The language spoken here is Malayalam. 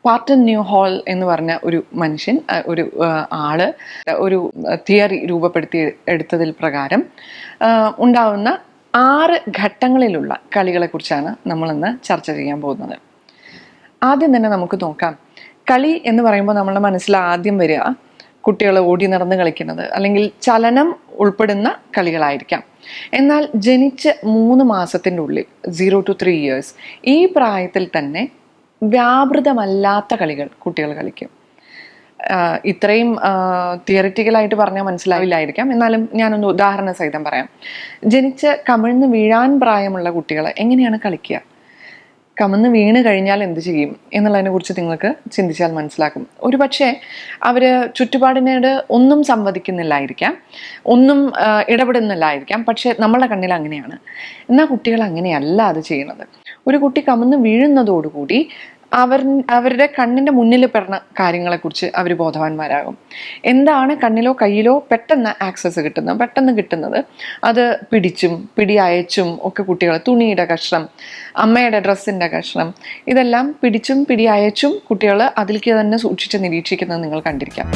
പാർട്ടൺ ന്യൂ ഹാൾ എന്ന് പറഞ്ഞ ഒരു മനുഷ്യൻ, ഒരു ആള് ഒരു തിയറി രൂപപ്പെടുത്തി എടുത്തതിൽ പ്രകാരം ഉണ്ടാവുന്ന 6 ഘട്ടങ്ങളിലുള്ള കളികളെക്കുറിച്ചാണ് നമ്മളിന്ന് ചർച്ച ചെയ്യാൻ പോകുന്നത്. ആദ്യം തന്നെ നമുക്ക് നോക്കാം. കളി എന്ന് പറയുമ്പോൾ നമ്മളുടെ മനസ്സിൽ ആദ്യം വരിക കുട്ടികൾ ഓടി നടന്ന് കളിക്കുന്നത് അല്ലെങ്കിൽ ചലനം ഉൾപ്പെടുന്ന കളികളായിരിക്കാം. എന്നാൽ ജനിച്ച് 3 മാസത്തിൻ്റെ ഉള്ളിൽ 0 to 3 years ഈ പ്രായത്തിൽ തന്നെ വ്യാപൃതമല്ലാത്ത കളികൾ കുട്ടികൾ കളിക്കും. ഇത്രയും തിയറിറ്റിക്കലായിട്ട് പറഞ്ഞാൽ മനസ്സിലാവില്ലായിരിക്കാം, എന്നാലും ഞാനൊന്ന് ഉദാഹരണ സഹിതം പറയാം. ജനിച്ച് കമിഴ്ന്ന് വീഴാൻ പ്രായമുള്ള കുട്ടികൾ എങ്ങനെയാണ് കളിക്കുക, കമിഴ്ന്ന് വീണ് കഴിഞ്ഞാൽ എന്ത് ചെയ്യും എന്നുള്ളതിനെ കുറിച്ച് നിങ്ങൾക്ക് ചിന്തിച്ചാൽ മനസ്സിലാക്കും. ഒരു പക്ഷേ അവർ ചുറ്റുപാടിനോട് ഒന്നും സംവദിക്കുന്നില്ലായിരിക്കാം, ഒന്നും ഇടപെടുന്നില്ലായിരിക്കാം, പക്ഷെ നമ്മളുടെ കണ്ണിൽ അങ്ങനെയാണ്. എന്നാൽ കുട്ടികൾ അങ്ങനെയല്ല അത് ചെയ്യുന്നത്. ഒരു കുട്ടി കമിഴ്ന്ന് വീഴുന്നതോടുകൂടി അവരുടെ കണ്ണിൻ്റെ മുന്നിൽ പെടുന്ന കാര്യങ്ങളെക്കുറിച്ച് അവർ ബോധവാന്മാരാകും. എന്താണ് കണ്ണിലോ കയ്യിലോ പെട്ടെന്ന് ആക്സസ് കിട്ടുന്നത്, പെട്ടെന്ന് കിട്ടുന്നത്, അത് പിടിച്ചും പിടി അയച്ചും ഒക്കെ കുട്ടികൾ, തുണിയുടെ കഷ്ണം, അമ്മയുടെ ഡ്രസ്സിൻ്റെ കഷ്ണം, ഇതെല്ലാം പിടിച്ചും പിടി അയച്ചും കുട്ടികൾ അതിലേക്ക് തന്നെ സൂക്ഷിച്ച് നിരീക്ഷിക്കുന്നത് നിങ്ങൾ കണ്ടിരിക്കാം.